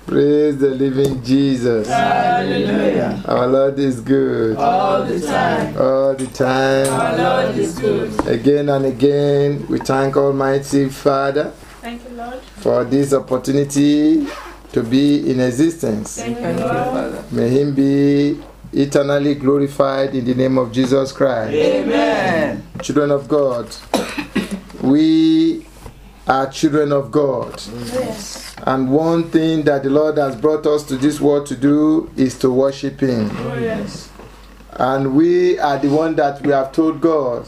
Praise the living Jesus. Hallelujah. Our Lord is good. All the time. All the time. Our Lord is good. Again and again, we thank Almighty Father Thank you, Lord. for this opportunity to be in existence. Thank you, Thank you, Lord. Father. May Him be eternally glorified in the name of Jesus Christ. Amen. Children of God, we are children of God. Yes. And one thing that the Lord has brought us to this world to do is to worship Him. Oh, yes. And we are the one that we have told God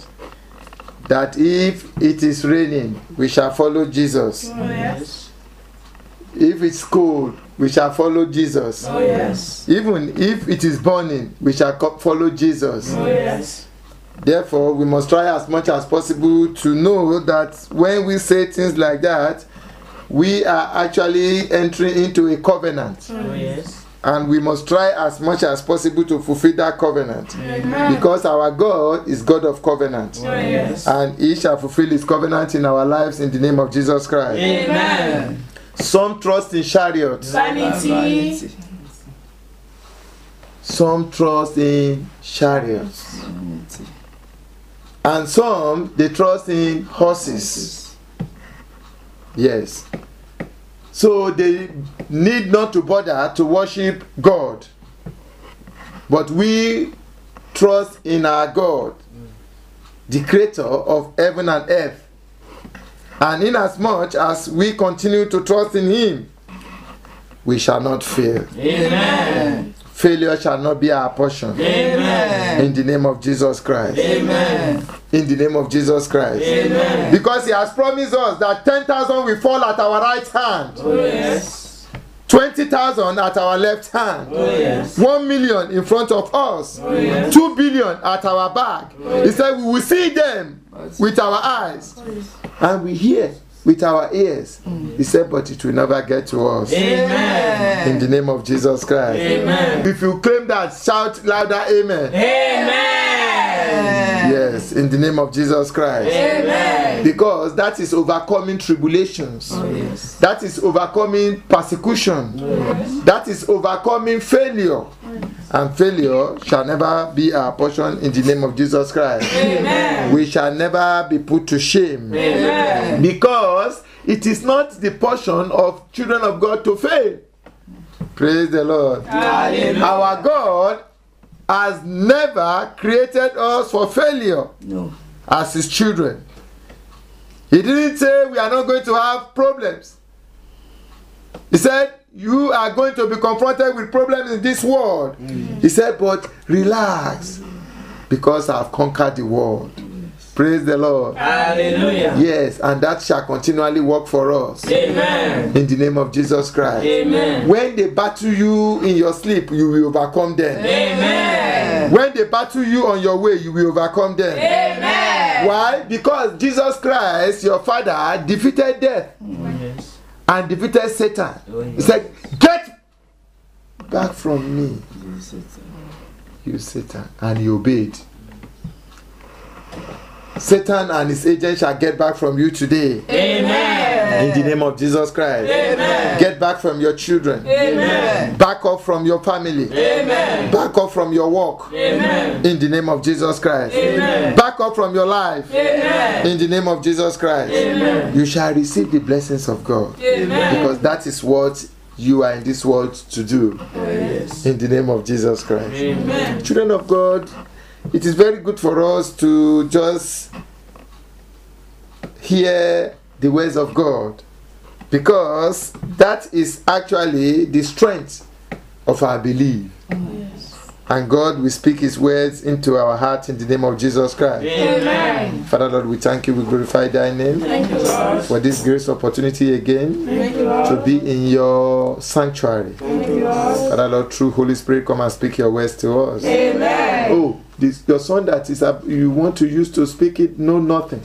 that if it is raining, we shall follow Jesus. Oh, yes. If it's cold, we shall follow Jesus. Oh, yes. Even if it is burning, we shall follow Jesus. Oh, yes. Therefore, we must try as much as possible to know that when we say things like that, we are actually entering into a covenant. Oh, yes. And we must try as much as possible to fulfill that covenant. Amen. Because our God is God of covenant. Oh, yes. And He shall fulfill His covenant in our lives in the name of Jesus Christ. Amen. Some trust in chariots. Vanity. Some trust in chariots. And some, they trust in horses. Yes. So they need not to bother to worship God. But we trust in our God, the creator of heaven and earth. And inasmuch as we continue to trust in Him, we shall not fail. Amen. Failure shall not be our portion. Amen. In the name of Jesus Christ. Amen. In the name of Jesus Christ. Amen. Because He has promised us that 10,000 will fall at our right hand. Oh, yes. 20,000 at our left hand. Oh, yes. 1 million in front of us. Oh, yes. 2 billion at our back. He said we will see them with our eyes. And we hear with our ears. He said, but it will never get to us. Amen. In the name of Jesus Christ. Amen. If you claim that, shout louder, amen. Amen. Yes, in the name of Jesus Christ. Amen. Because that is overcoming tribulations. Oh, yes. That is overcoming persecution. Yes. That is overcoming failure. And failure shall never be our portion in the name of Jesus Christ. Amen. We shall never be put to shame. Amen. Because it is not the portion of children of God to fail. Praise the Lord. Hallelujah. Our God has never created us for failure. No. As His children. He didn't say we are not going to have problems. He said you are going to be confronted with problems in this world. He said, but relax, because I have conquered the world. Praise the Lord. Hallelujah. Yes, and that shall continually work for us. Amen. In the name of Jesus Christ. Amen. When they battle you in your sleep, you will overcome them. Amen. When they battle you on your way, you will overcome them. Amen. Why? Because Jesus Christ, your Father, defeated death Yes. and defeated Satan. Oh, yes. He said, get back from me, you Satan. And he obeyed. Satan and his agents shall get back from you today. Amen. In the name of Jesus Christ. Amen. Get back from your children. Amen. Back up from your family. Amen. Back up from your work. Amen. In the name of Jesus Christ. Amen. Back up from your life. Amen. In the name of Jesus Christ. Amen. You shall receive the blessings of God. Amen. Because that is what you are in this world to do. Oh, yes. In the name of Jesus Christ. Amen. Children of God, it is very good for us to just hear the words of God, because that is actually the strength of our belief. And God will speak His words into our heart in the name of Jesus Christ. Amen. Father Lord, we thank you, we glorify thy name Thank you, Lord. for this grace opportunity again Thank you, Lord. to be in your sanctuary. Thank you, Lord. Father Lord, through Holy Spirit, come and speak your words to us. Amen. Oh, your son that is you want to use to speak it, know nothing.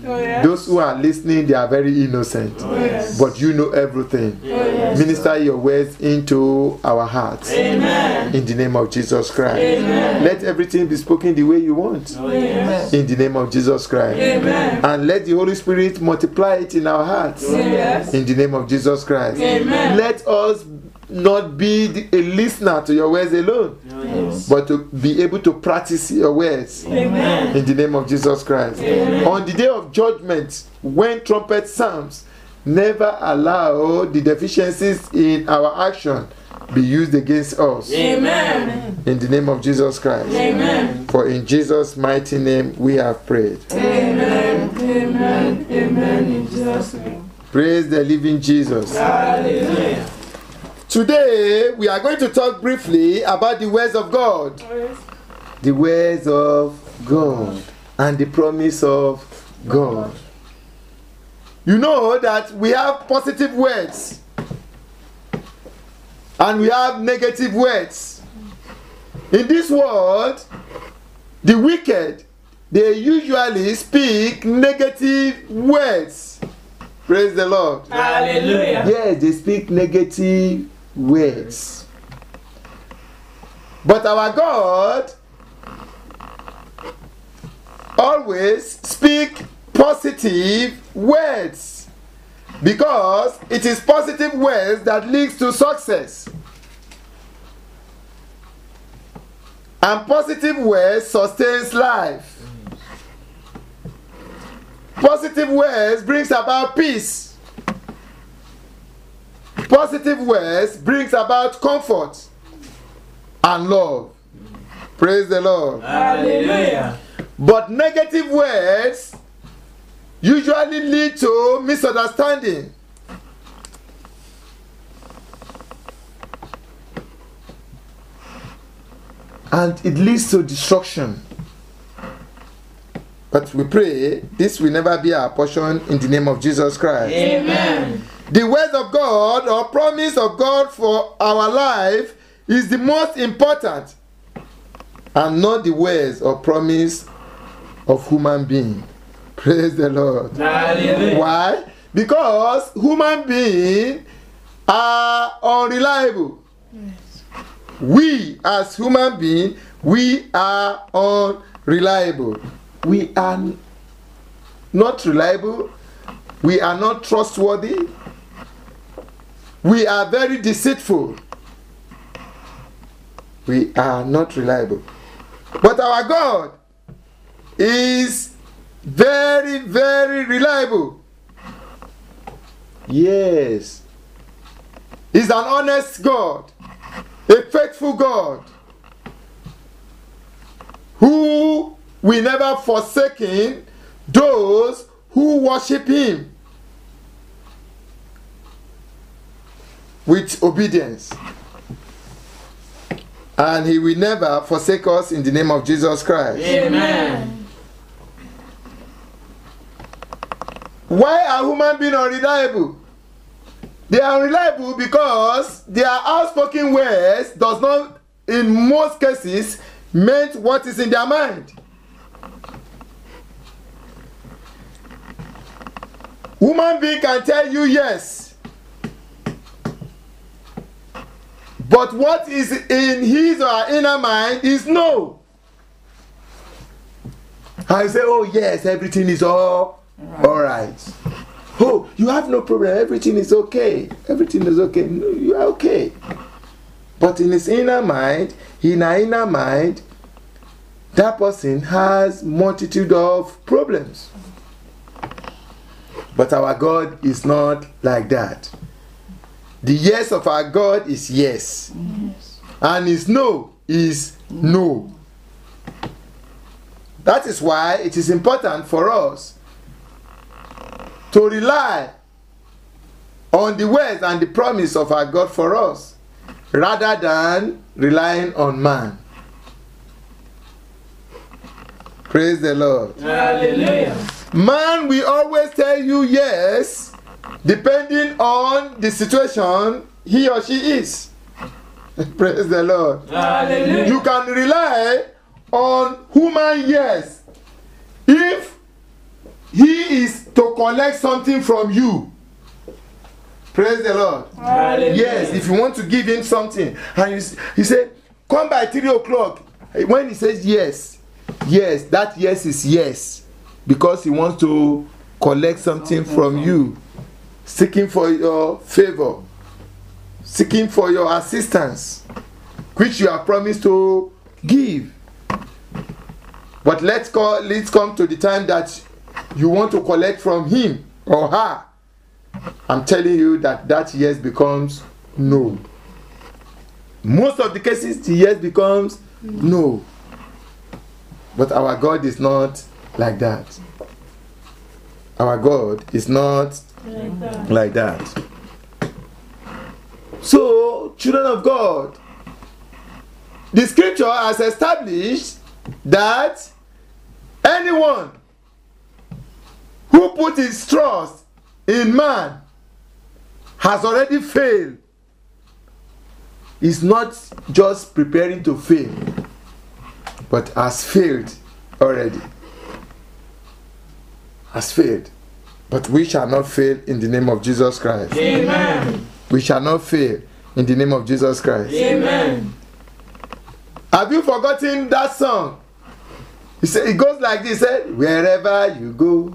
Oh, yes. Those who are listening, they are very innocent. Oh, yes. But you know everything. Oh, yes. Minister your words into our hearts. Amen. In the name of Jesus Christ. Amen. Let everything be spoken the way you want. Oh, yes. In the name of Jesus Christ. Amen. And let the Holy Spirit multiply it in our hearts. Oh, yes. In the name of Jesus Christ. Amen. Let us not be a listener to your words alone, Yes. but to be able to practice your words. Amen. In the name of Jesus Christ. Amen. On the day of judgment, when trumpet sounds, never allow the deficiencies in our action be used against us. Amen. In the name of Jesus Christ. Amen. For in Jesus' mighty name we have prayed. Amen. Amen. Amen. In Jesus' name. Praise the living Jesus. Hallelujah. Today we are going to talk briefly about the words of God. Oh, yes. The words of God and the promise of God. You know that we have positive words and we have negative words. In this world, the wicked, they usually speak negative words. Praise the Lord. Hallelujah. Yes, they speak negative words. But our God always speak positive words, because it is positive words that leads to success. And positive words sustains life. Positive words brings about peace. Positive words brings about comfort and love. Praise the Lord. Hallelujah. But negative words usually lead to misunderstanding. And it leads to destruction. But we pray this will never be our portion in the name of Jesus Christ. Amen. The words of God or promise of God for our life is the most important, and not the words or promise of human being. Praise the Lord. Hallelujah. Why? Because human beings are unreliable. We as human beings, we are unreliable. We are not reliable. We are not trustworthy. We are very deceitful. We are not reliable. But our God is very, very reliable. Yes. He's an honest God, a faithful God, who will never forsake those who worship Him with obedience. And He will never forsake us in the name of Jesus Christ. Amen. Why are human beings unreliable? They are unreliable because their outspoken words does not, in most cases, mean what is in their mind. Human being can tell you yes, but what is in his or her inner mind is no. I say, oh yes, everything is all right. Oh, you have no problem, everything is okay. Everything is okay. No, you are okay. But in his inner mind, that person has multitude of problems. But our God is not like that. The yes of our God is yes. And his no is no. That is why it is important for us to rely on the words and the promise of our God for us, rather than relying on man. Praise the Lord. Hallelujah. Man will always tell you yes, depending on the situation he or she is. Praise the Lord. Hallelujah. You can rely on human yes if he is to collect something from you. Praise the Lord. Hallelujah. Yes, if you want to give him something, and you say, come by 3 o'clock. When he says yes, yes, that yes is yes. Because he wants to collect something from you. Seeking for your favor. Seeking for your assistance. Which you have promised to give. But let's come to the time that you want to collect from him or her. I'm telling you that yes becomes no. Most of the cases, the yes becomes no. But our God is not like that. Our God is not like that. So, children of God, the scripture has established that anyone who put his trust in man has already failed. Is not just preparing to fail, but has failed already. Has failed. But we shall not fail in the name of Jesus Christ. Amen. We shall not fail in the name of Jesus Christ. Amen. Have you forgotten that song? It goes like this. Wherever you go,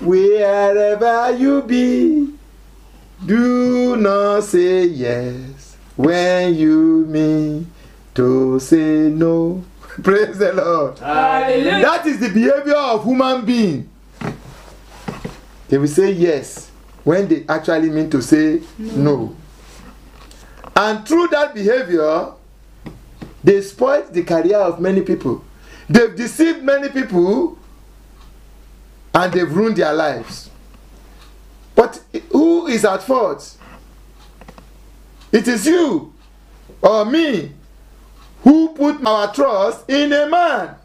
wherever you be, do not say yes when you mean to say no. Praise the Lord. Hallelujah. That is the behavior of human being. They will say yes when they actually mean to say no. And through that behavior, they spoiled the career of many people. They've deceived many people and they've ruined their lives. But who is at fault? It is you or me who put our trust in a man.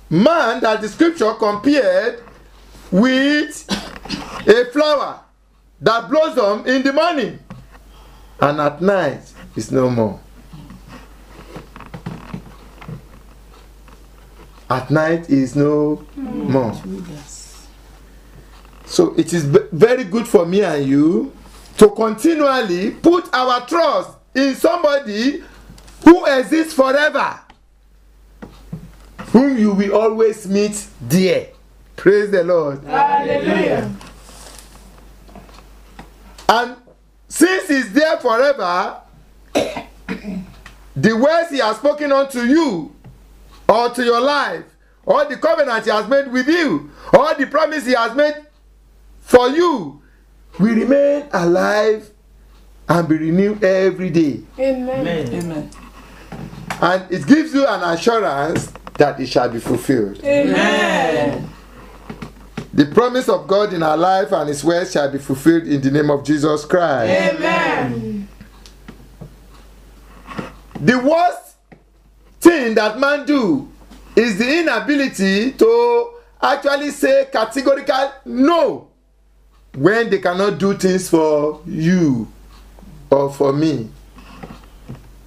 Man that the scripture compared with a flower that blossoms in the morning and at night is no more. At night is no more. So it is very good for me and you to continually put our trust in somebody who exists forever, whom you will always meet there. Praise the Lord. Hallelujah. And since he's there forever, the words he has spoken unto you, or to your life, or the covenant he has made with you, or the promise he has made for you, will remain alive and be renewed every day. Amen. Amen. And it gives you an assurance that it shall be fulfilled. Amen. The promise of God in our life and his words shall be fulfilled in the name of Jesus Christ. Amen. The worst thing that man do is the inability to actually say categorical no when they cannot do things for you or for me.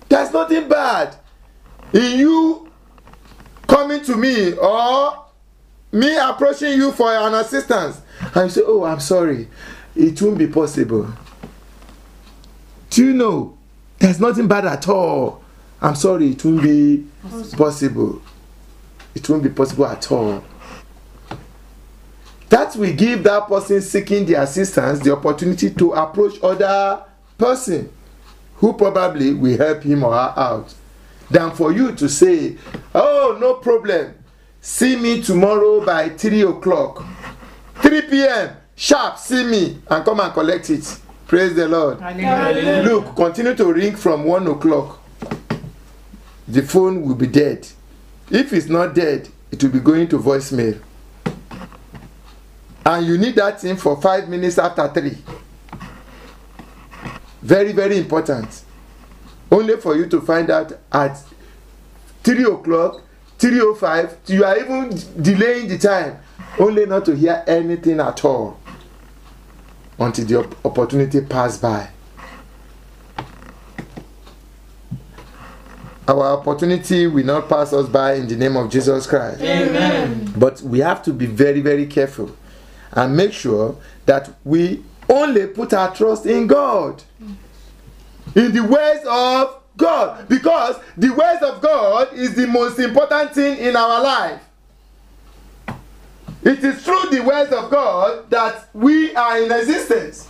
There's nothing bad in you coming to me or me approaching you for an assistance and you say, oh, I'm sorry, it won't be possible. Do you know, there's nothing bad at all. I'm sorry, it won't be possible. It won't be possible at all. That will give that person seeking the assistance the opportunity to approach other person who probably will help him or her out, than for you to say, oh, no problem, see me tomorrow by 3 o'clock, 3 p.m. sharp, see me and come and collect it. Praise the Lord. Hallelujah. Look, continue to ring from 1 o'clock. The phone will be dead. If it's not dead, it will be going to voicemail. And you need that thing for 5 minutes after 3. Very, very important. Only for you to find out at 3 o'clock, 3:05, you are even delaying the time, only not to hear anything at all until the opportunity pass by. Our opportunity will not pass us by in the name of Jesus Christ. Amen. But we have to be very, very careful and make sure that we only put our trust in God, in the ways of God, because the ways of God is the most important thing in our life. It is through the ways of God that we are in existence.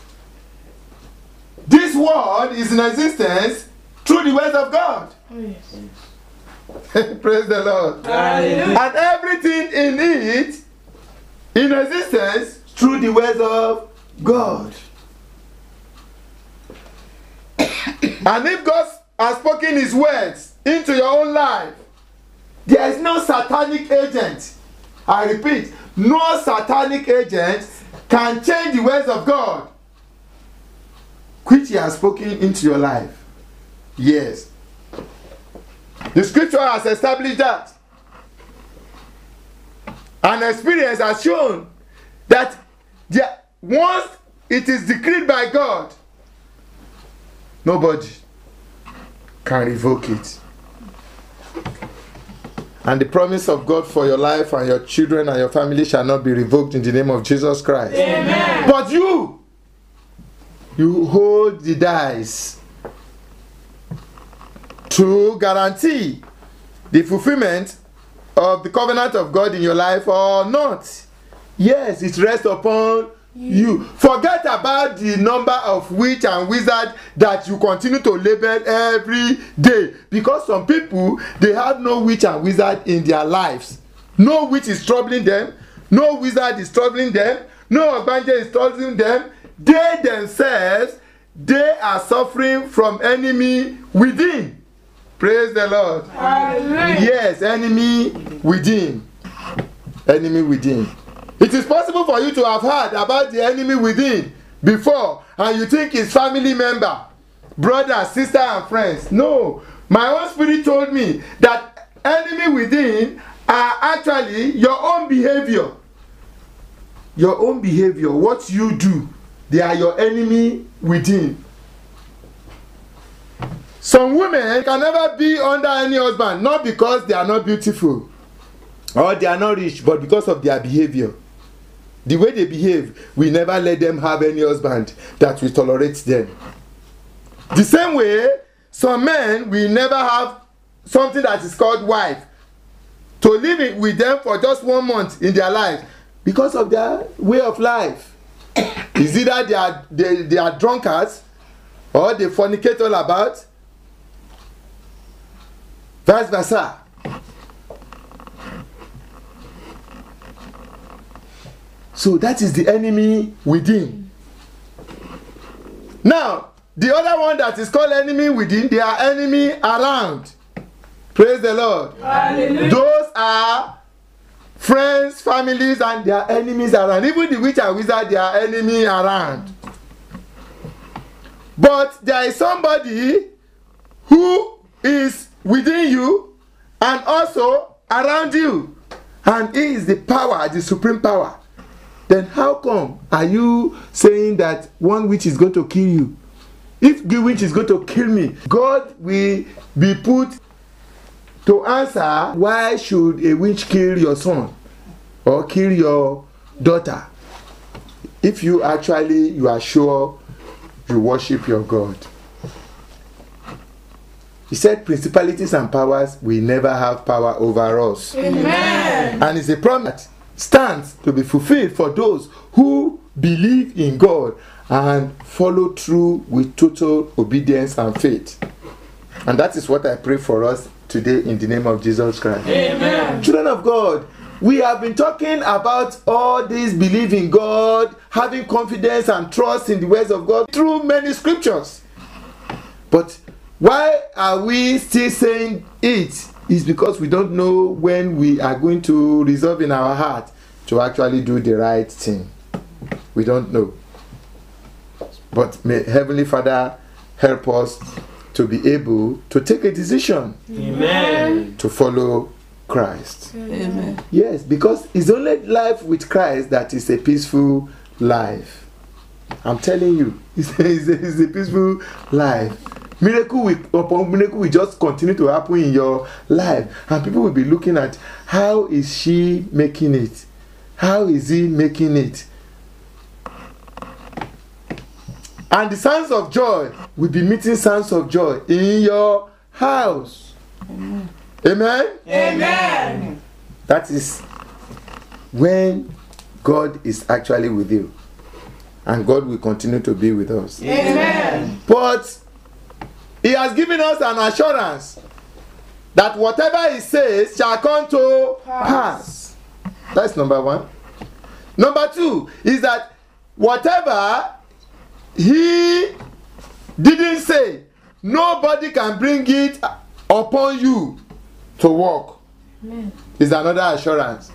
This world is in existence through the ways of God. Yes. Praise the Lord. Hallelujah. And everything in it in existence through the ways of God. And if God has spoken his words into your own life, there is no satanic agent. I repeat, no satanic agent can change the ways of God which he has spoken into your life. Yes. The scripture has established that. And experience has shown that once it is decreed by God, nobody can revoke it. And the promise of God for your life and your children and your family shall not be revoked in the name of Jesus Christ. Amen. But you hold the dice to guarantee the fulfillment of the covenant of God in your life or not. Yes, it rests upon you. Forget about the number of witch and wizard that you continue to label every day, because some people, they have no witch and wizard in their lives. No witch is troubling them, no wizard is troubling them, no ogbanje is troubling them. They themselves, they are suffering from enemy within. Praise the Lord. Hallelujah. Yes, enemy within. Enemy within. It is possible for you to have heard about the enemy within before, and you think it's family member, brother, sister, and friends. No, my own spirit told me that enemy within are actually your own behavior. Your own behavior, what you do, they are your enemy within. Some women can never be under any husband, not because they are not beautiful or they are not rich, but because of their behavior. The way they behave, we never let them have any husband that will tolerate them. The same way, some men will never have something that is called wife to live with them for just 1 month in their life because of their way of life. Is either they are drunkards or they fornicate all about, vice versa. So that is the enemy within. Now, the other one that is called enemy within, they are enemy around. Praise the Lord. Hallelujah. Those are friends, families, and their enemies around. Even the witch and wizard, they are enemy around. But there is somebody who is within you and also around you. And he is the power, the supreme power. Then how come are you saying that one witch is going to kill you? If the witch is going to kill me, God will be put to answer, why should a witch kill your son or kill your daughter if you are sure you worship your God? He said principalities and powers will never have power over us. Amen. And it's a promise that stands to be fulfilled for those who believe in God and follow through with total obedience and faith. And that is what I pray for us today in the name of Jesus Christ. Amen. Children of God, we have been talking about all this belief in God, having confidence and trust in the ways of God through many scriptures. But why are we still saying it? Is because we don't know when we are going to resolve in our heart to actually do the right thing. We don't know. But may Heavenly Father help us to be able to take a decision. Amen. To follow Christ. Amen. Yes, because it's only life with Christ that is a peaceful life. I'm telling you, it's a peaceful life. Miracle upon miracle will just continue to happen in your life, and people will be looking at, how is she making it? How is he making it? And the sounds of joy will be meeting sounds of joy in your house. Amen. Amen? Amen. That is when God is actually with you. And God will continue to be with us. Amen. But He has given us an assurance that whatever He says shall come to pass. That's number one. Number two is that whatever He didn't say, nobody can bring it upon you to work. Amen. Is another assurance.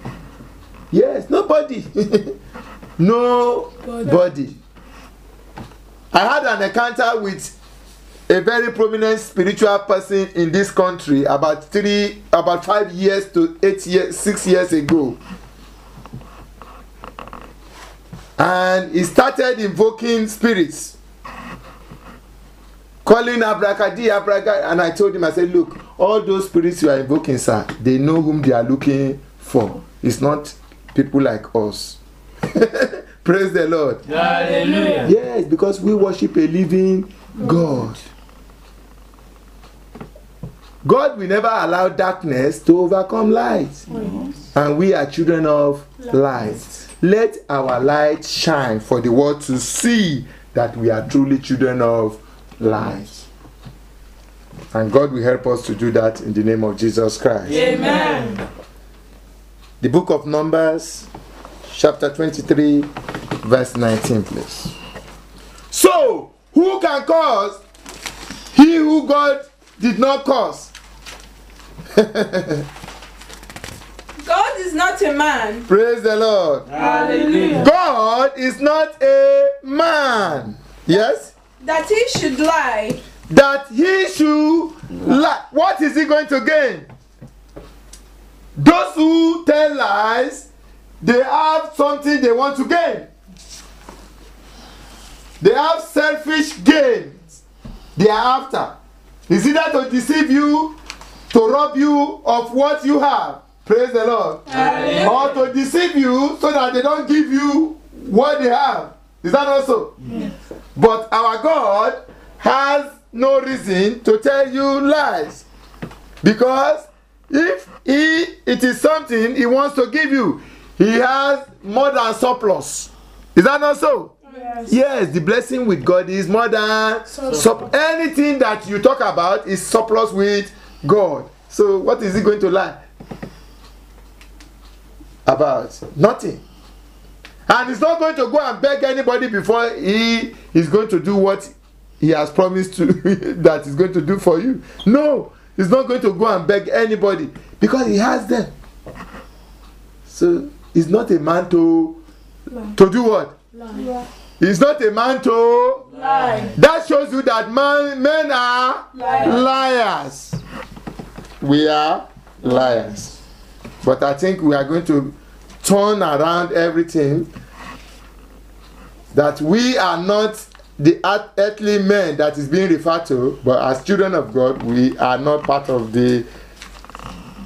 Yes, nobody. Nobody. I had an encounter with a very prominent spiritual person in this country about 5 years to 8 years, 6 years ago. And he started invoking spirits, calling abracadabra, and I told him, I said, look, all those spirits you are invoking, sir, they know whom they are looking for. It's not people like us. Praise the Lord. Hallelujah. Yes, because we worship a living God. God will never allow darkness to overcome light. And we are children of light. Let our light shine for the world to see that we are truly children of light. And God will help us to do that in the name of Jesus Christ. Amen. The book of Numbers, chapter 23, verse 19, please. So, who can cause he who God did not cause? God is not a man. Praise the Lord. Hallelujah. God is not a man. Yes? That he should lie. That he should lie. What is he going to gain? Those who tell lies, they have something they want to gain. They have selfish gains they are after. Is either to deceive you, to rob you of what you have. Praise the Lord. Hallelujah. Or to deceive you so that they don't give you what they have. Is that also? Yes. But our God has no reason to tell you lies. Because if it is something he wants to give you, he has more than surplus. Is that not so? Yes. Yes, the blessing with God is more than surplus. Anything that you talk about is surplus with God. So what is he going to lie about? Nothing. And he's not going to go and beg anybody before he is going to do what he has promised to that he's going to do for you. No, he's not going to go and beg anybody because he has them. So he's not a man to do what? Lie. He's not a man to Lie. That shows you that men are liars. We are liars. But I think we are going to turn around everything, that we are not the earthly men that is being referred to, but as children of God, we are not part of the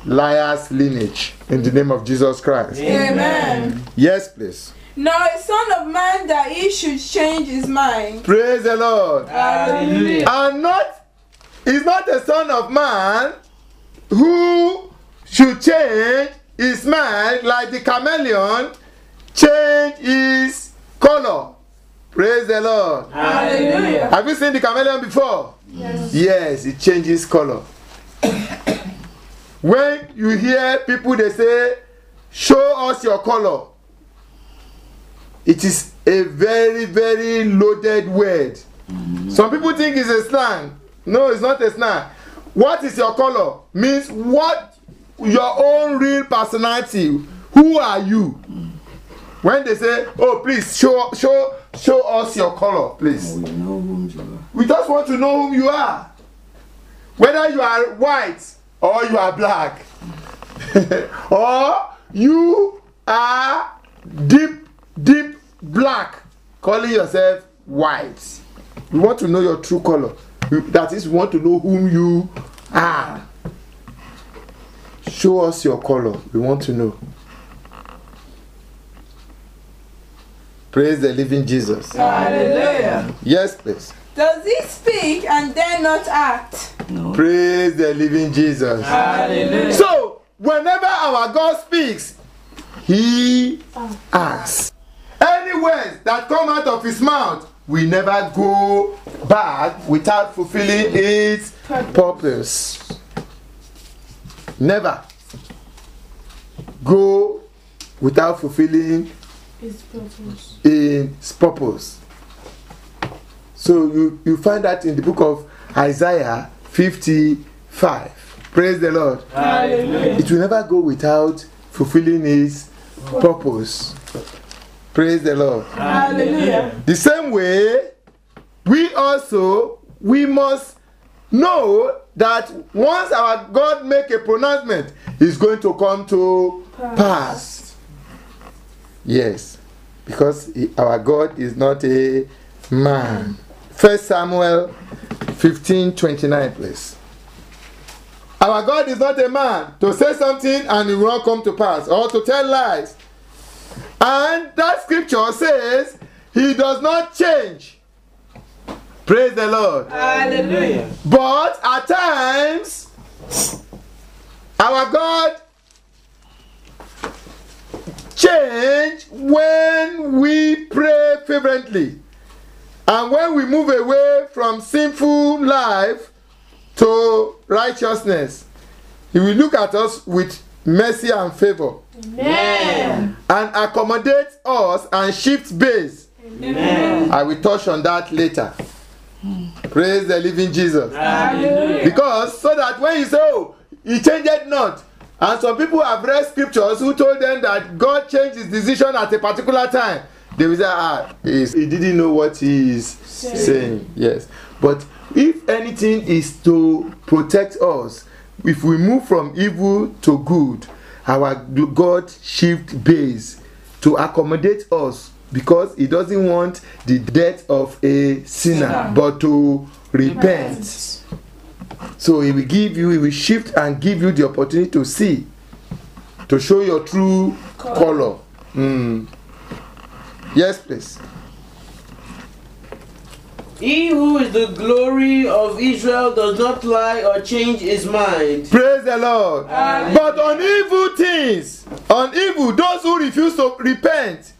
liars lineage. In the name of Jesus Christ. Amen. Yes, please. Now a son of man that he should change his mind. Praise the Lord. Hallelujah. And he's not a son of man who should change his mind like the chameleon change his color. Praise the Lord. Hallelujah. Have you seen the chameleon before? Yes. Yes, it changes color. When you hear people, they say, show us your color. It is a very, very loaded word. Some people think it's a slang. No, it's not a slang. What is your color? Means what your own real personality. Who are you? When they say, oh, please show us your color, please. We know whom you are. We just want to know whom you are. Whether you are white or you are black. Or you are deep black, calling yourself white. We want to know your true color. That is, we want to know whom you are. Show us your color. We want to know. Praise the living Jesus. Hallelujah. Yes, please. Does he speak and then not act? No. Praise the living Jesus. Hallelujah. So, whenever our God speaks, he acts. Any words that come out of his mouth will never go back without fulfilling its purpose. Never go without fulfilling its purpose. So you find that in the book of Isaiah 55. Praise the Lord. Hallelujah. It will never go without fulfilling its purpose. Praise the Lord. Hallelujah. The same way, we must know that once our God make a pronouncement, it's going to come to pass. Yes, because our God is not a man. 1 Samuel 15:29, please. Our God is not a man to say something and it will not come to pass, or to tell lies. And that scripture says he does not change. Praise the Lord. Hallelujah. But at times, our God change when we pray fervently. And when we move away from sinful life to righteousness, he will look at us with mercy and favor. Amen. And accommodate us and shift base. Amen. I will touch on that later. Praise the living Jesus. Hallelujah. Because so that when you say, oh, he changed not, and some people have read scriptures who told them that God changed his decision at a particular time, they will say, he didn't know what he is saying. Yes. But if anything is to protect us, if we move from evil to good, our God shift base to accommodate us, because he doesn't want the death of a sinner, but to repent. So he will shift and give you the opportunity to see, to show your true color. Yes, please. He who is the glory of Israel does not lie or change his mind. Praise the Lord. But on evil things, on evil, those who refuse to repent,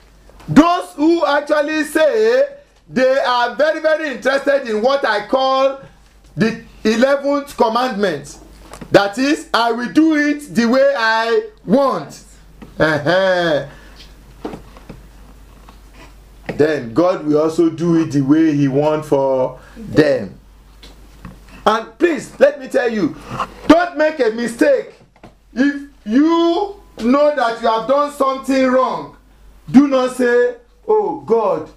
those who actually say they are very, very interested in what I call the 11th commandment. That is, I will do it the way I want. Then God will also do it the way he wants for them. And please, let me tell you, don't make a mistake. If you know that you have done something wrong, do not say, oh God,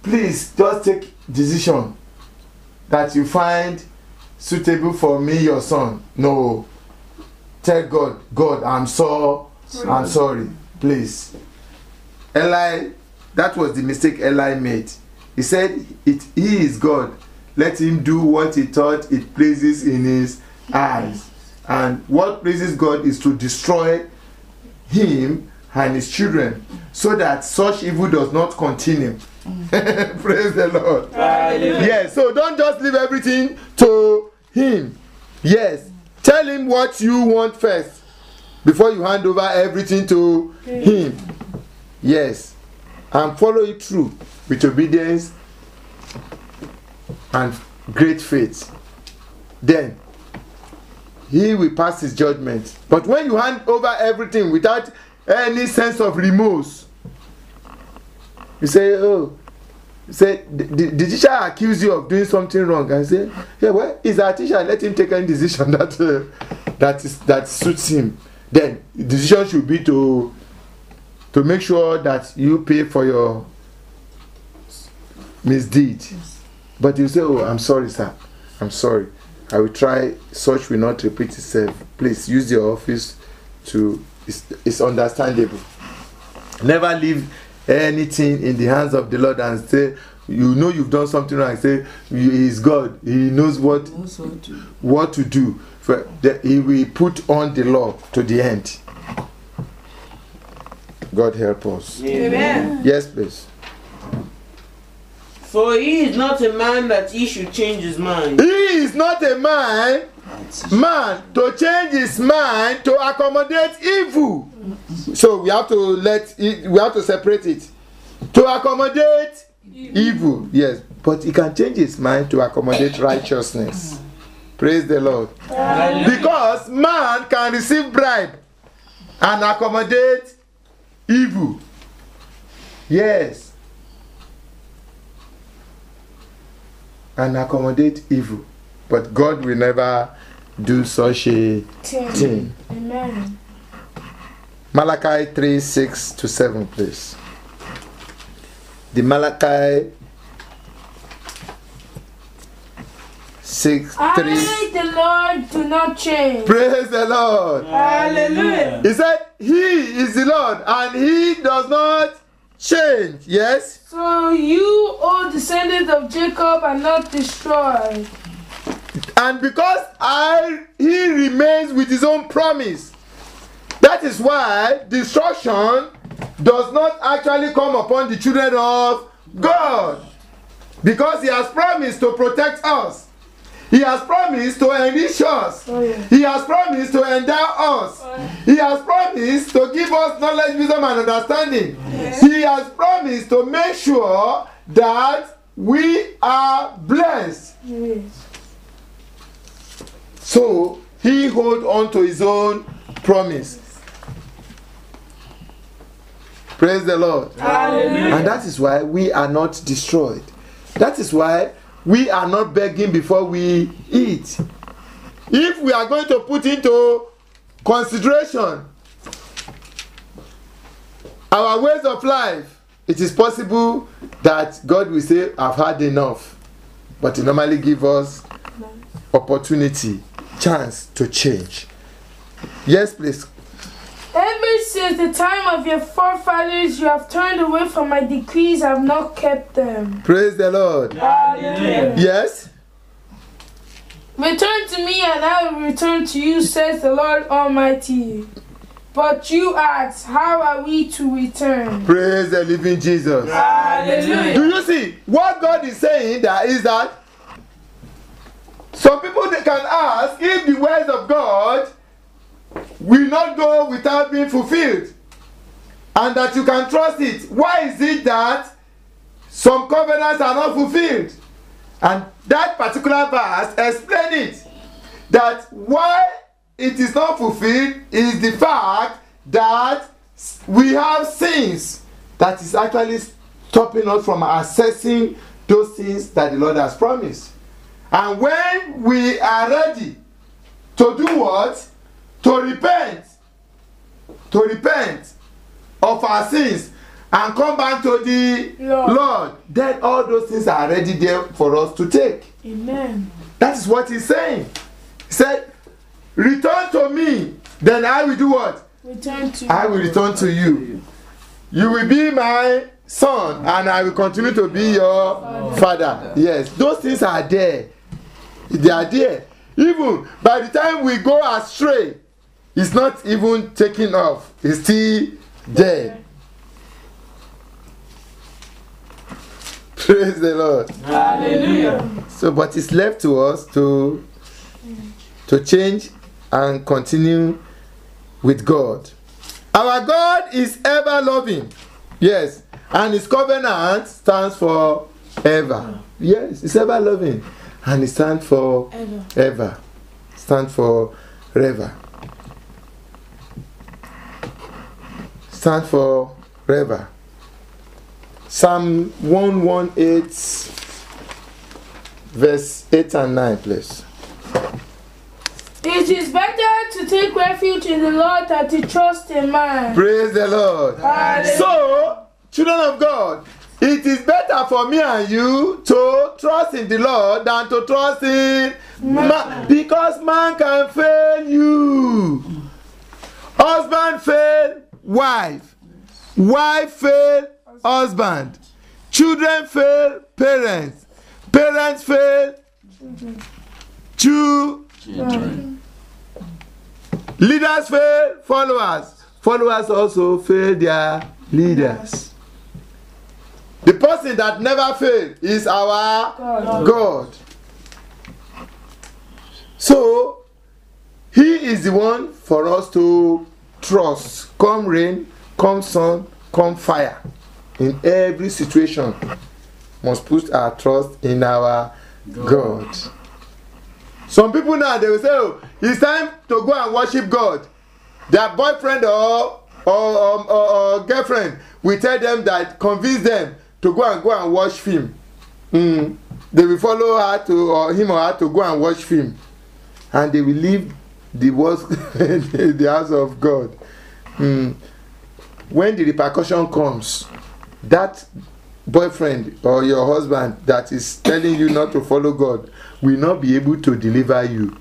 please just take decision that you find suitable for me, your son. No. Tell God, God, I'm sorry, please. Eli, that was the mistake Eli made. He said, he is God. Let him do what he thought it pleases in his eyes. And what pleases God is to destroy him and his children, so that such evil does not continue. Praise the Lord. Yes, so don't just leave everything to him. Yes, tell him what you want first before you hand over everything to him. Yes, and follow it through with obedience and great faith. Then he will pass his judgment. But when you hand over everything without any sense of remorse, you say, oh, the teacher accuse you of doing something wrong, and say, yeah, well, he's our teacher, let him take any decision that suits him. Then the decision should be to make sure that you pay for your misdeed. But you say, oh, I'm sorry, sir, I'm sorry, I will try, such will not repeat itself. Please use your office to, it's understandable. Never leave anything in the hands of the Lord and say, you know you've done something wrong, say he's God, he knows what to do. He will put on the law to the end. God help us. Amen. Yes, please. For he is not a man that he should change his mind. He is not a man to change his mind to accommodate evil. So we have to separate it. To accommodate evil, yes. But he can change his mind to accommodate righteousness. Praise the Lord. Because man can receive bribe and accommodate evil. Yes. And accommodate evil. But God will never do such a thing. Amen. Malachi 3:6-7, please. The Malachi 6:3. I, the Lord, do not change. Praise the Lord. Hallelujah. He said, He is the Lord and He does not change. Yes? So you, O descendants of Jacob, are not destroyed. And because He remains with His own promise. That is why destruction does not actually come upon the children of God. Because He has promised to protect us. He has promised to enrich us. Oh, yeah. He has promised to endow us. He has promised to give us knowledge, wisdom, and understanding. Yes. He has promised to make sure that we are blessed. Yes. So He holds on to His own promise. Praise the Lord. Hallelujah. And that is why we are not destroyed. That is why we are not begging before we eat. If we are going to put into consideration our ways of life, it is possible that God will say, I've had enough. But He normally gives us opportunity, chance to change. Yes, please. Ever since the time of your forefathers, you have turned away from my decrees, have not kept them. Praise the Lord. Hallelujah. Yes? Return to me, and I will return to you, says the Lord Almighty. But you ask, how are we to return? Praise the living Jesus. Hallelujah. Do you see what God is saying there is that some people they can ask if the words of God will not go without being fulfilled, and that you can trust it. Why is it that some covenants are not fulfilled? And that particular verse explains it, that why it is not fulfilled is the fact that we have sins that is actually stopping us from accessing those things that the Lord has promised. And when we are ready to do what? To repent of our sins and come back to the Lord, then all those things are already there for us to take. Amen. That is what He's saying. He said, return to me, then I will do what? Return to I will return to you. You will be my son, and I will continue to be your father. Yes, those things are there. They are there. Even by the time we go astray, it's not even taken off. It's still there. Praise the Lord. Hallelujah. So, but it's left to us to change and continue with God. Our God is ever loving. Yes. And His covenant stands for ever. Yes, it's ever loving. And it stands for ever. Stands for forever. Stand for forever. Psalm 118, verse 8 and 9, please. It is better to take refuge in the Lord than to trust in man. Praise the Lord. Hallelujah. So, children of God, it is better for me and you to trust in the Lord than to trust in man. Because man can fail you. Husband fail wife. Wife fail husband. Children fail parents. Parents fail children. Leaders fail followers. Followers also fail their leaders. The person that never fails is our God. So, He is the one for us to trust. Come rain, come sun, come fire. In every situation, must put our trust in our God. Some people now, they will say, oh, it's time to go and worship God. Their boyfriend or girlfriend will tell them that, convince them to go and watch film. They will follow her to, or him or her to go and watch film. And they will leave the house of God. When the repercussion comes, that boyfriend or your husband that is telling you not to follow God will not be able to deliver you.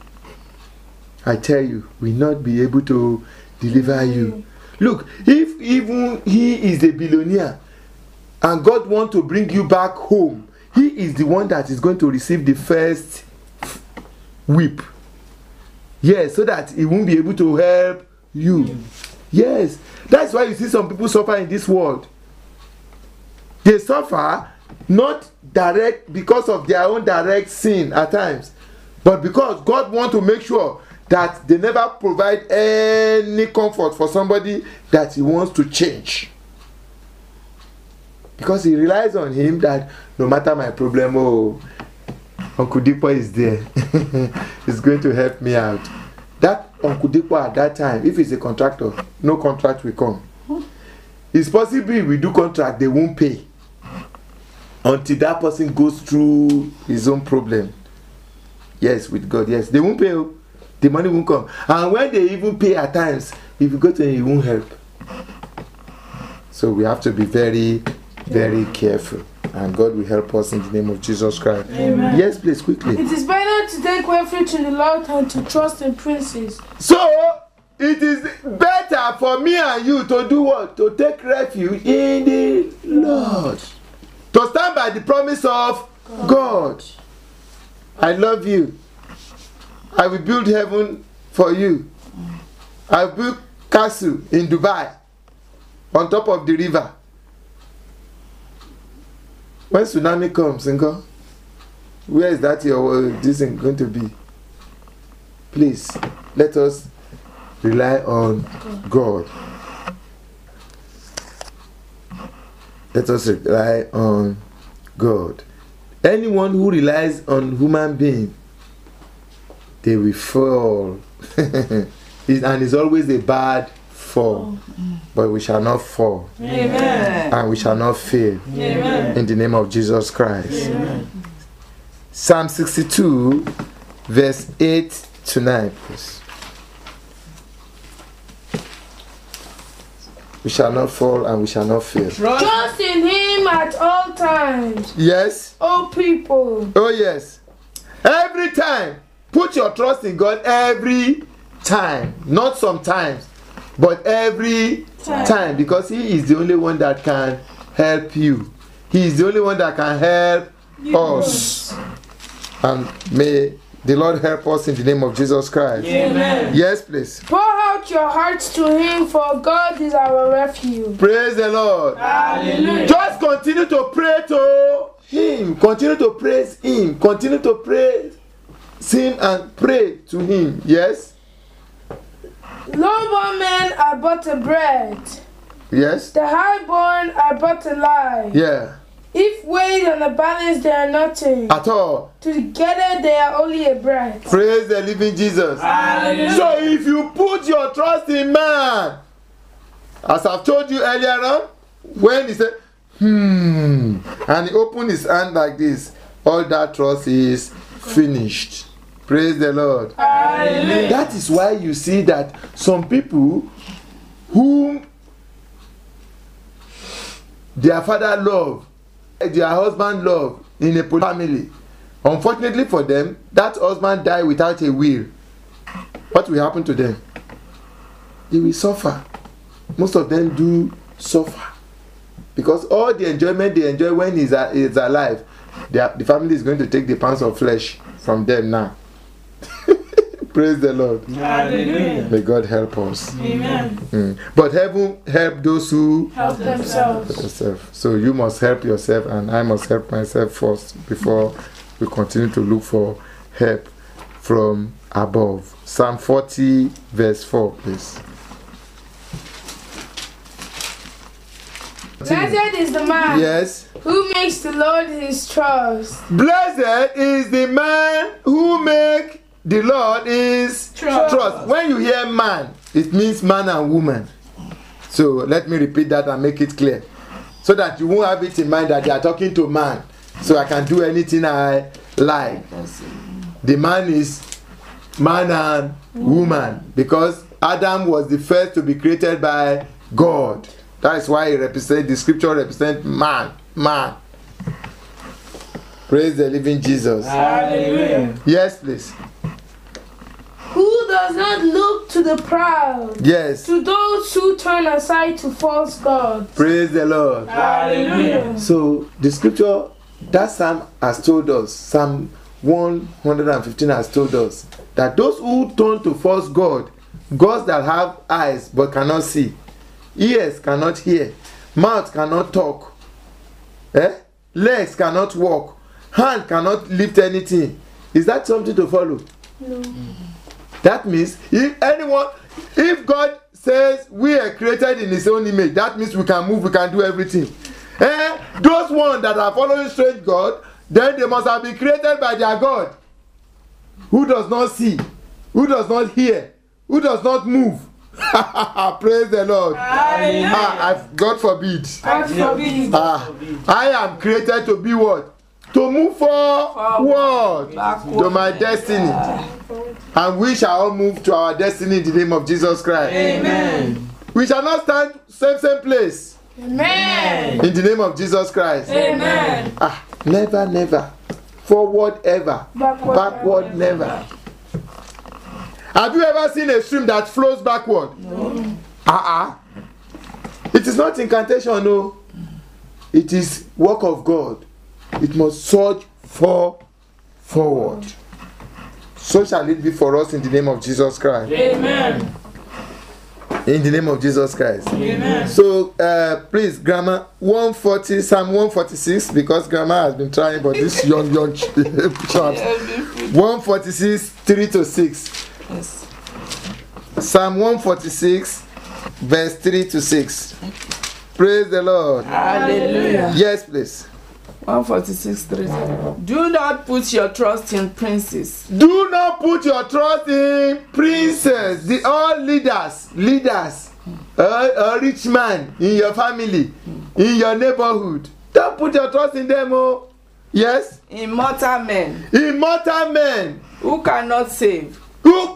I tell you, will not be able to deliver you. Look, if even he is a billionaire and God wants to bring you back home, he is the one that is going to receive the first whip. Yes, so that he won't be able to help you. Yes, that's why you see some people suffer in this world. They suffer not direct because of their own direct sin at times, but because God wants to make sure that they never provide any comfort for somebody that he wants to change. Because he relies on him that no matter my problem, oh, Uncle Dipo is there. He's going to help me out. That Uncle Dipo at that time, if he's a contractor, no contract will come. It's possible if we do contract, they won't pay until that person goes through his own problem. Yes, with God, yes. They won't pay. The money won't come. And when they even pay at times, if you go to him, he won't help. So we have to be very, very careful. And God will help us in the name of Jesus Christ. Amen. Yes, please, quickly. It is better to take refuge in the Lord than to trust in princes. So, it is better for me and you to do what? To take refuge in the Lord. To stand by the promise of God. I love you. I will build heaven for you. I will build castle in Dubai on top of the river. When tsunami comes, where is that this thing going to be? Please, let us rely on God. Let us rely on God. Anyone who relies on human being, they will fall. And it's always a bad fall. But we shall not fall. Amen. And we shall not fail. Amen. In the name of Jesus Christ. Amen. Psalm 62, verse 8 to 9, please. We shall not fall and we shall not fail. Trust in him at all times. Yes. O people. Oh yes. Every time. Put your trust in God every time. Not sometimes, but every time. Because he is the only one that can help you. He is the only one that can help us. And may the Lord help us in the name of Jesus Christ. Amen. Yes, please. Pour out your hearts to him, for God is our refuge. Praise the Lord. Hallelujah. Just continue to pray to him. Continue to praise him. Continue to praise him and pray to him. Yes? Lowborn men are but a bread. Yes? The highborn are but a lie. Yeah. If weighed on a balance, they are nothing. At all. Together, they are only a breath. Praise the living Jesus. Hallelujah. So if you put your trust in man, as I've told you earlier on, when he said, and he opened his hand like this, all that trust is finished. Praise the Lord. Hallelujah. That is why you see that some people whom their father loved, their husband loved in a family, unfortunately for them, that husband died without a will. What will happen to them? They will suffer. Most of them do suffer. because all the enjoyment they enjoy when he's alive, the family is going to take the pounds of flesh from them now. Praise the Lord. Hallelujah. May God help us. Amen. But heaven help those who Help themselves. yourself. So you must help yourself, and I must help myself first before we continue to look for help from above. Psalm 40 verse 4, please. Blessed is the man Yes. who makes the Lord his trust. Blessed is the man who make the Lord his trust. When you hear man, it means man and woman. So let me repeat that and make it clear, so that you won't have it in mind that they are talking to man, so I can do anything I like. The man is man and woman, because Adam was the first to be created by God. That is why the scripture represents man. Praise the living Jesus. Hallelujah. Yes, please. Who does not look to the proud, Yes. to those who turn aside to false gods. Praise the Lord. Hallelujah. So the scripture, that Psalm has told us, Psalm 115 has told us, that those who turn to false gods that have eyes but cannot see, ears cannot hear, mouth cannot talk, legs cannot walk, hand cannot lift anything, is that something to follow? No. That means if God says we are created in his own image, that means we can move, we can do everything. Those ones that are following strange God, then they must have been created by their God, who does not see, who does not hear, who does not move. Praise the Lord. God forbid. God forbid. I am created to be what? To move forward to my destiny. And we shall all move to our destiny in the name of Jesus Christ. Amen. We shall not stand same place. Amen. In the name of Jesus Christ. Amen. Never. Forward ever. Backward never. Have you ever seen a stream that flows backward? No. It is not incantation, no. It is work of God. It must surge forward. So shall it be for us in the name of Jesus Christ. Amen. In the name of Jesus Christ. Amen. So please, grammar 140, Psalm 146, because grammar has been trying, but this young chaps. 146, 3 to 6. Yes. Psalm 146, verse 3 to 6. Praise the Lord. Hallelujah. Yes, please. 146:3. Do not put your trust in princes. Do not put your trust in princes, all leaders, a rich man in your family, in your neighborhood. Don't put your trust in them, oh. Yes? Immortal men Who cannot save.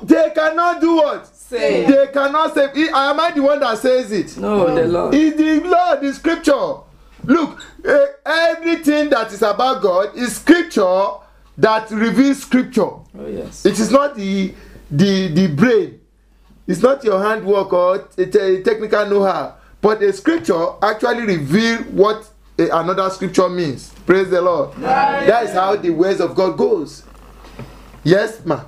they cannot do what? Save. They cannot save. Am I the one that says it? No, the Lord. It's the Lord, the scripture. Look, everything that is about God is scripture that reveals scripture. Oh, yes. It is not the brain. It's not your handwork or technical know-how. But a scripture actually reveals what another scripture means. Praise the Lord. That is how the ways of God goes. Yes, ma.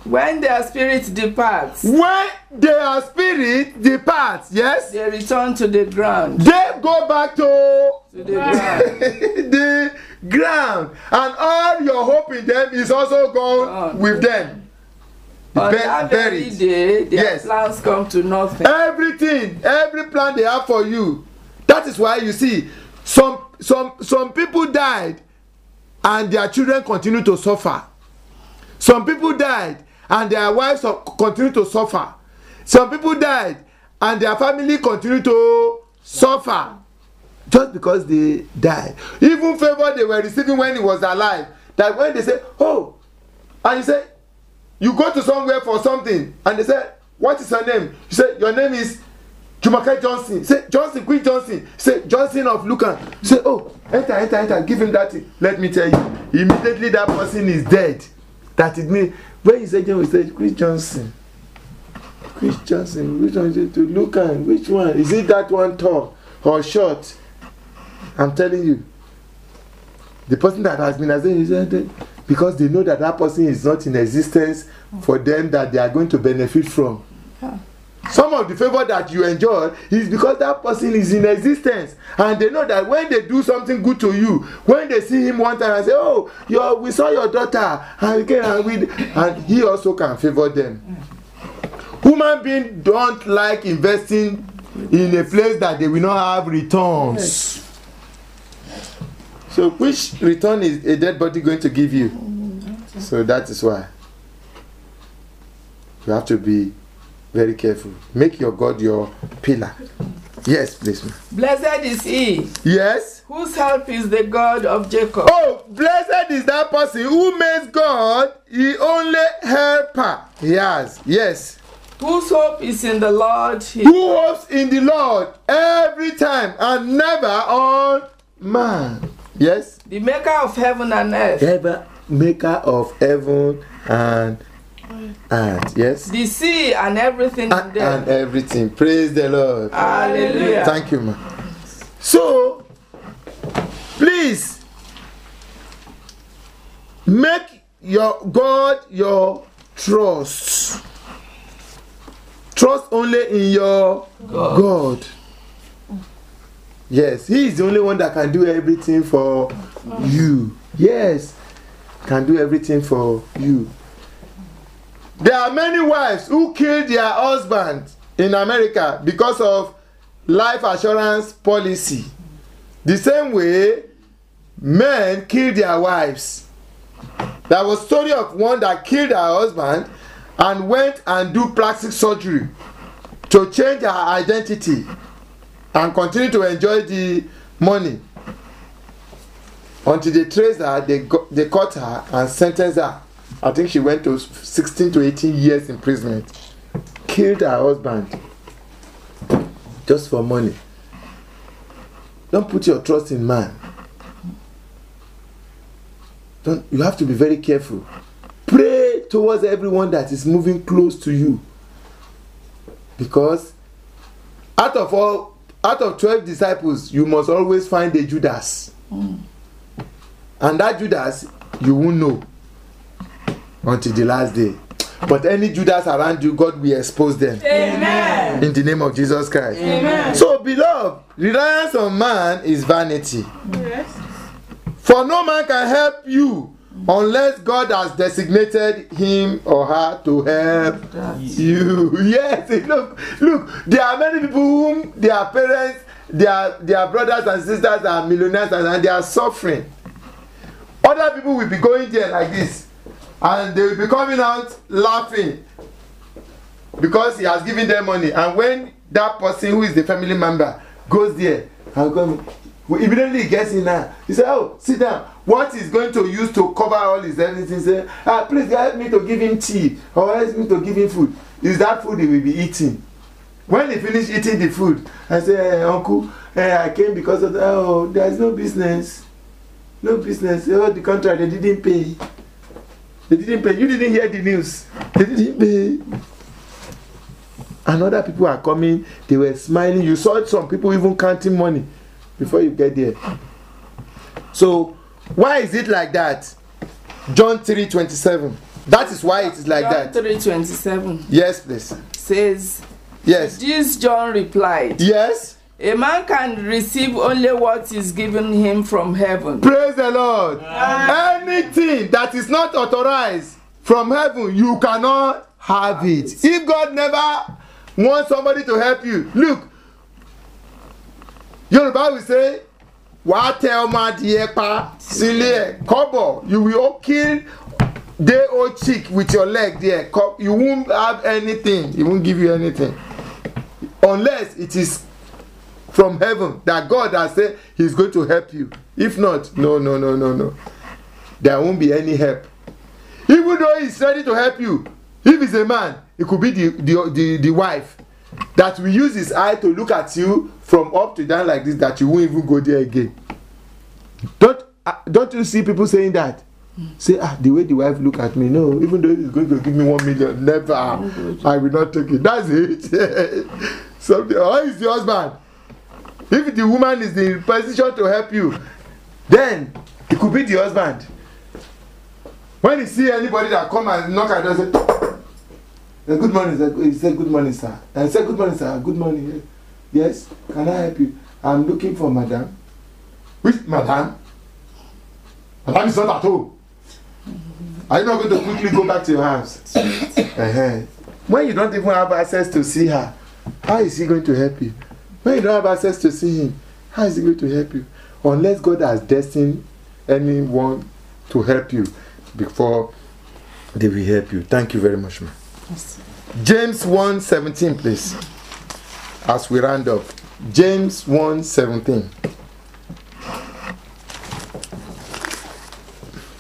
When their spirit departs, When their spirit departs, yes, they return to the ground. they go back to To the ground. the ground, and all your hope in them is also gone with them. On that very Buried. day, their Yes. plans come to nothing. Every plan they have for you. That is why you see some people died and their children continue to suffer. Some people died and their wives continue to suffer. Some people died and their family continue to suffer just because they died. Even favor they were receiving when he was alive, that when they say, oh, and you say, you go to somewhere for something and they say, what is your name? You say, your name is Jumoke Johnson. You say, Johnson, Queen Johnson. You say, Johnson of Lucan. You say, oh, enter, give him that thing. Let me tell you, immediately that person is dead. That it means, when you say John, we say, Queen Johnson, which one is it to Lucan? Which one? Is it that one tall or short? I'm telling you. The person that has been assassinated, because they know that that person is not in existence for them, that they are going to benefit from. Yeah. Some of the favor that you enjoy is because that person is in existence, and they know that when they do something good to you, when they see him one time and say, oh, we saw your daughter, and he also can favor them. Human beings don't like investing in a place that they will not have returns. Yes. So which return is a dead body going to give you? So that is why you have to be very careful. Make your God your pillar. Yes, please. Blessed is he Yes. whose help is the God of Jacob. Oh, blessed is that person who makes God the only helper he has. Yes. Whose hope is in the Lord. Who hopes in the Lord every time and never on man. Yes. The maker of heaven and earth. Ever maker of heaven and earth. Yes. The sea and everything in And them. everything. Praise the Lord. Hallelujah. Thank you, man. So, please make your God your trust. Trust only in your God. Yes, he is the only one that can do everything for you. Yes, can do everything for you. There are many wives who killed their husbands in America because of life assurance policy. The same way men kill their wives. There was a story of one that killed her husband and went and do plastic surgery to change her identity and continue to enjoy the money. Until they traced her, they caught her and sentenced her. I think she went to 16 to 18 years imprisonment. Killed her husband just for money. Don't put your trust in man. You have to be very careful. Pray towards everyone that is moving close to you. Because out of 12 disciples, you must always find a Judas. And that Judas, you won't know until the last day. But any Judas around you, God will expose them. Amen. In the name of Jesus Christ. Amen. So, beloved, reliance on man is vanity. Yes. For no man can help you unless God has designated him or her to help you. Yes, look, there are many people whom their parents, their brothers and sisters are millionaires and they are suffering. Other people will be going there like this and they will be coming out laughing because he has given them money. And when that person who is the family member goes there and comes, immediately he gets in now. He said, oh, sit down. What he's going to use to cover all his everything? He said, please help me to give him tea or help me to give him food. Is that food he will be eating? When he finish eating the food, I say, uncle, I came because of that. Oh, there is no business. No business. Oh, the contract, they didn't pay. They didn't pay. You didn't hear the news. They didn't pay. And other people are coming. They were smiling. You saw some people even counting money before you get there. So, why is it like that? John 3:27. That is why it is like that. John 3:27 Yes, please. says, Yes. this John replied, Yes. a man can receive only what is given him from heaven. Praise the Lord. Anything that is not authorized from heaven, you cannot have it. If God never wants somebody to help you, look, Yoruba will say, "Wa tẹ ọmọ adìyẹ pa sílé ẹ̀ kọ́bọ̀." You will kill the old chick with your leg there. You won't have anything. He won't give you anything unless it is from heaven that God has said He's going to help you. If not, no. There won't be any help. Even though He's ready to help you, if it's a man, it could be the wife that will use his eye to look at you from up to down like this, that you won't even go there again. Don't you see people saying that? Say, the way the wife look at me, no, even though he's going to give me 1 million, never, I will not take it. That's it. Something. Or is the husband? If the woman is in position to help you, then it could be the husband. When you see anybody that come and knock at the door, say, good morning, sir. He said, good morning, sir. And I said, good morning, sir. Good morning. Yes, can I help you? I'm looking for madam. Which madam? Madam is not at home. Are you not going to quickly go back to your house? When you don't even have access to see her, how is he going to help you? When you don't have access to see him, how is he going to help you? Unless God has destined anyone to help you before they will help you. Thank you very much, ma'am. Yes. James 1:17, please. As we round up. James 1:17.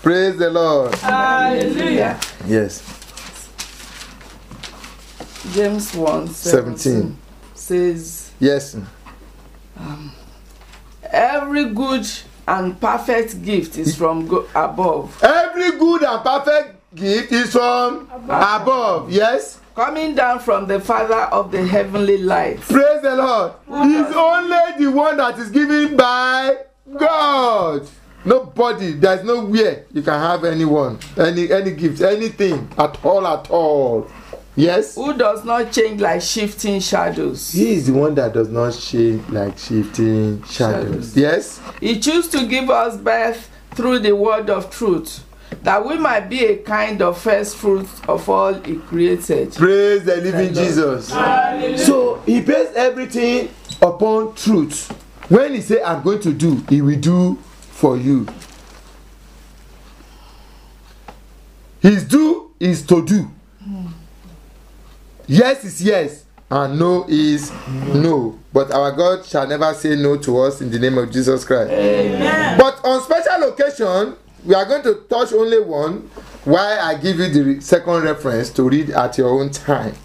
Praise the Lord. Hallelujah. Yes. James 1:17 says, Yes. every good and perfect gift is from above, Every good and perfect gift is from above. Yes. coming down from the Father of the heavenly lights. Praise the Lord. He's only the one that is given by God. Nobody, there's nowhere you can have anyone, any gift, anything at all. Yes. Who does not change like shifting shadows. He is the one that does not change like shifting shadows. Yes. He chose to give us birth through the word of truth, that we might be a kind of first fruit of all he created. Praise the living Jesus. Hallelujah. So he based everything upon truth. When he say I'm going to do, he will do for you. His do is to do. Yes is yes, and no is no. But our God shall never say no to us in the name of Jesus Christ. Amen. But on special occasion, we are going to touch only one, while I give you the second reference to read at your own time.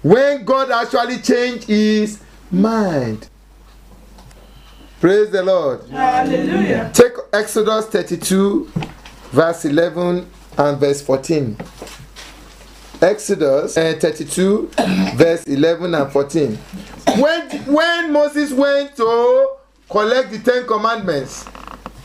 When God actually changed his mind. Praise the Lord. Hallelujah. Take Exodus 32, verse 11 and verse 14. Exodus 32, verse 11 and 14. When Moses went to collect the 10 commandments,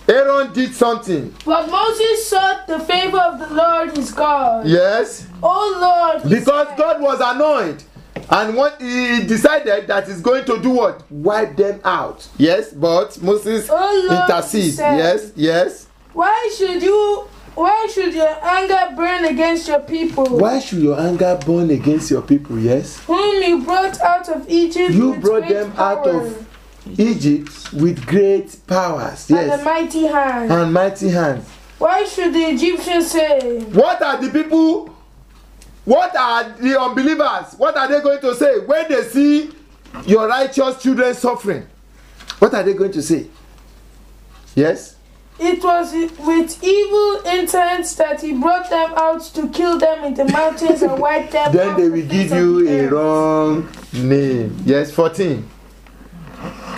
Aaron did something. But Moses sought the favor of the Lord his God. Yes. Oh Lord. he Because said, God was annoyed. And what he decided that he's going to do what? Wipe them out. Yes, but Moses Oh Lord, intercede. he said, Yes. Why should your anger burn against your people? Why should your anger burn against your people? Yes. Whom you brought out of Egypt You with brought great them out power of Egypt with great powers. and a Yes. mighty hand. And mighty hands. Why should the Egyptians say, What are the people? What are the unbelievers? What are they going to say when they see your righteous children suffering? What are they going to say? Yes? it was with evil intent that he brought them out to kill them in the mountains and wipe them Then off they the will face give of you the a earth. wrong name. Yes, 14.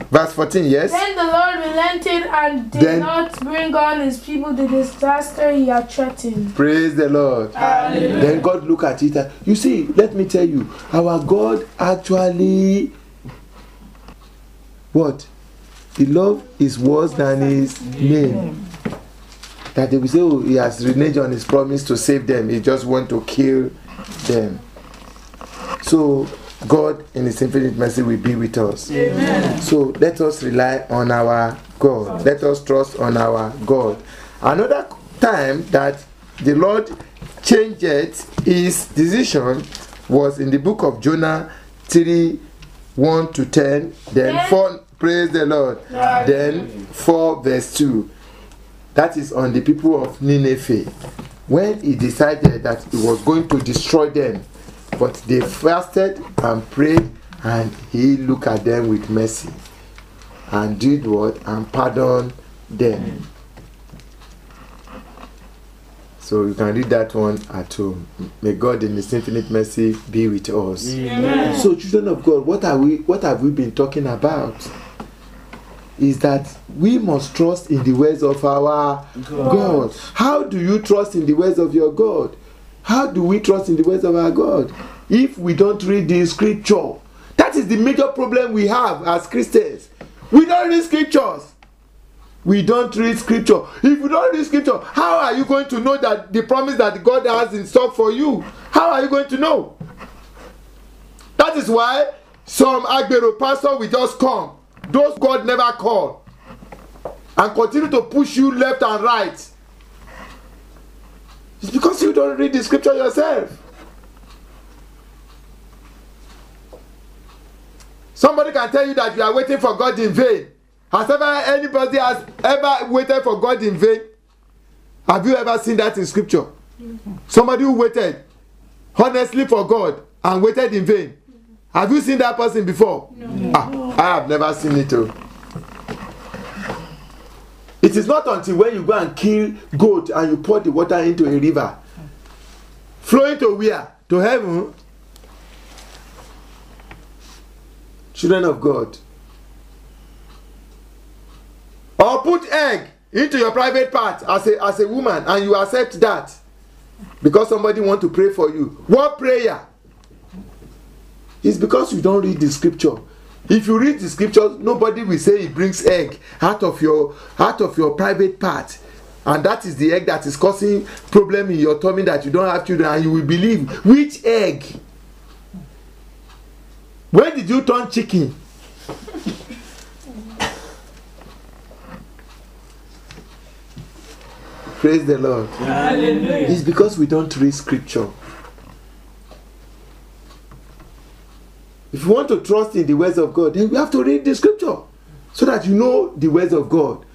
Verse 14, yes? Then the Lord relented and did Then- not bring on his people the disaster he had threatened. Praise the Lord. Hallelujah. Then God look at it. You see, let me tell you, our God actually, what? He love is worse than his name. That they will say, oh, he has reneged on his promise to save them. He just want to kill them. So God in his infinite mercy will be with us. Amen. So let us rely on our God. Let us trust on our God. Another time that the Lord changed his decision was in the book of Jonah 3, 1 to 10. Then 4, praise the Lord. Then 4 verse 2. That is on the people of Nineveh. When he decided that he was going to destroy them, but they fasted and prayed, and he looked at them with mercy and did what? And pardoned them. So you can read that one at home. May God in his infinite mercy be with us. Amen. So children of God, what have we been talking about? Is that we must trust in the ways of our God. How do you trust in the ways of your God? How do we trust in the ways of our God? If we don't read the scripture, that is the major problem we have as Christians. We don't read scriptures. We don't read scripture. If you don't read scripture, how are you going to know that the promise that God has in stock for you? How are you going to know? That is why some Agbero pastor will just come, those God never called, and continue to push you left and right. It's because you don't read the scripture yourself. Somebody can tell you that you are waiting for God in vain. Anybody has ever waited for God in vain? Have you ever seen that in scripture? Somebody who waited honestly for God and waited in vain. Have you seen that person before? No. I have never seen it too. It is not until when you go and kill goat and you pour the water into a river, flowing to where? To heaven. Children of God. Or put egg into your private part as a woman and you accept that because somebody want to pray for you. What prayer? It's because you don't read the scripture. If you read the scripture, nobody will say it brings egg out of your private part, and that is the egg that is causing problem in your tummy that you don't have children, and you will believe. Which egg? When did you turn chicken? Praise the Lord. Hallelujah. It's because we don't read scripture. If you want to trust in the words of God, then we have to read the scripture so that you know the words of God.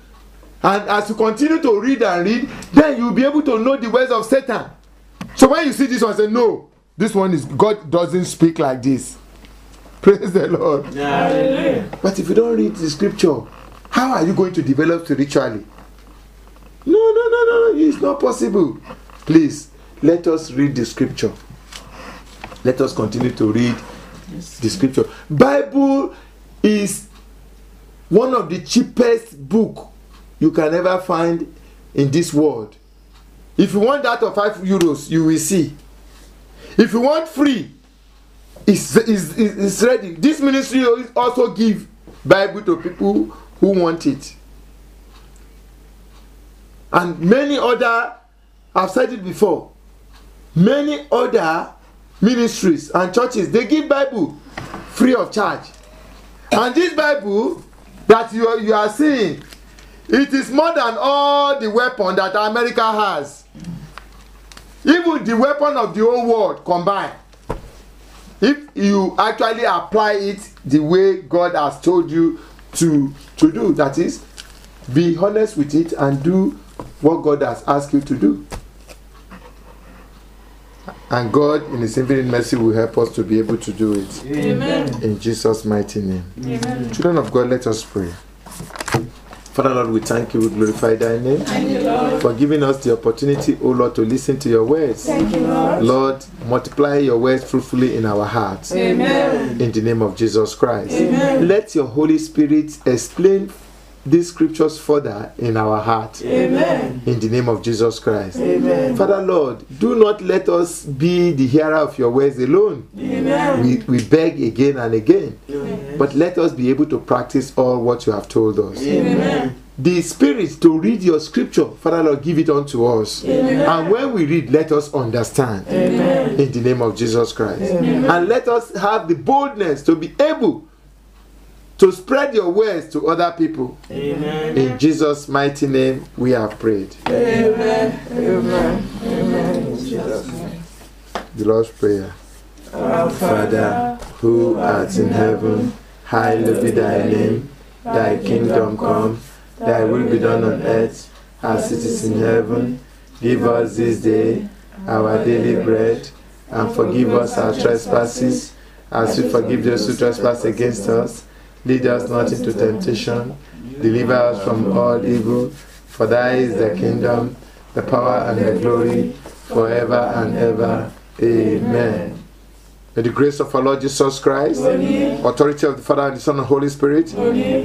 And as you continue to read and read, then you'll be able to know the words of Satan. So when you see this one, say, no, this one is, God doesn't speak like this. Praise the Lord. Hallelujah. But if you don't read the scripture, how are you going to develop spiritually? No, it's not possible. Please, let us read the scripture. Let us continue to read the scripture. Bible is one of the cheapest book you can ever find in this world. If you want that of €5, you will see. If you want free, it's ready. This ministry also give Bible to people who want it. And many other, I've said it before, many other ministries and churches, they give Bible free of charge. And this Bible that you are seeing, it is more than all the weapon that America has. Even the weapon of the whole world combined. If you actually apply it the way God has told you to do, that is, be honest with it and do what God has asked you to do. And God, in His infinite mercy, will help us to be able to do it. Amen. In Jesus' mighty name. Amen. Children of God, let us pray. Father Lord, we thank you, we glorify thy name. Thank you, Lord, for giving us the opportunity, O Lord, to listen to your words. Thank you, Lord. Lord, multiply your words fruitfully in our hearts. Amen. In the name of Jesus Christ. Amen. Let your Holy Spirit explain these scriptures further in our heart. Amen. In the name of Jesus Christ. Amen. Father Lord, do not let us be the hearer of your words alone. Amen. We beg again and again. Amen. But let us be able to practice all what you have told us. Amen. The Spirit to read your scripture, Father Lord, give it unto us. Amen. And when we read, let us understand. Amen. In the name of Jesus Christ. Amen. And let us have the boldness to be able to spread your words to other people. Amen. In Jesus' mighty name we have prayed. Amen. Amen. Amen. In Jesus' name. The Lord's Prayer. Our Father, who art in heaven, hallowed be thy name. Thy kingdom come, thy will be done on earth as it is in heaven. Give us this day our daily bread, and forgive us our trespasses, as we forgive those who trespass against us. Lead us not into temptation, deliver us from all evil, for thy is the kingdom, the power and the glory, forever and ever. Amen. May the grace of our Lord Jesus Christ, authority of the Father and the Son and the Holy Spirit,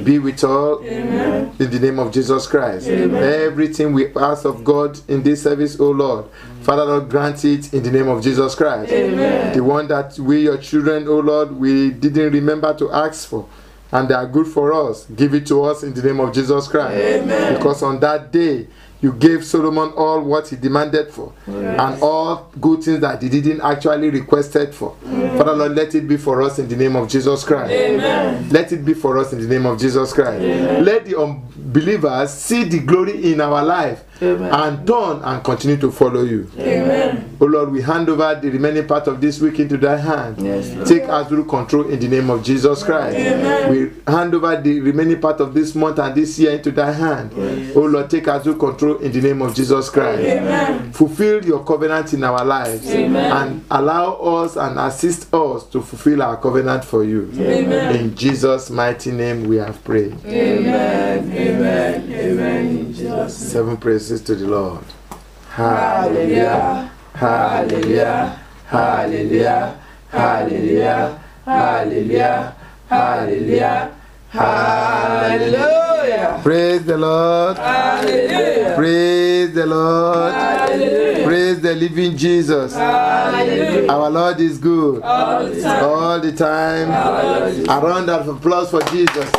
be with all. Amen. In the name of Jesus Christ. Amen. Everything we ask of God in this service, O Lord, Father Lord, grant it in the name of Jesus Christ. Amen. The one that we, your children, O Lord, we didn't remember to ask for, and they are good for us. Give it to us in the name of Jesus Christ. Amen. Because on that day, you gave Solomon all what he demanded for, and all good things that he didn't actually requested for. Father Lord, let it be for us in the name of Jesus Christ. Amen. Let it be for us in the name of Jesus Christ. Let the unbelievers see the glory in our life. Amen. And turn and continue to follow you. Amen. Oh Lord, we hand over the remaining part of this week into thy hand. Yes, Lord. Take absolute control in the name of Jesus Christ. Amen. We hand over the remaining part of this month and this year into thy hand. Oh Lord, take absolute control in the name of Jesus Christ. Amen. Fulfill your covenant in our lives. Amen. And allow us and assist us to fulfill our covenant for you. Amen. In Jesus' mighty name we have prayed. Amen. Amen. Amen. In Jesus' name. 7 praises to the Lord. Hallelujah. Hallelujah. Hallelujah. Hallelujah. Hallelujah. Hallelujah. Hallelujah. Praise the Lord. Hallelujah. Praise the Lord. Hallelujah. Praise the living Jesus. Hallelujah. Our Lord is good All the time. all the time. Hallelujah. A round of applause for Jesus.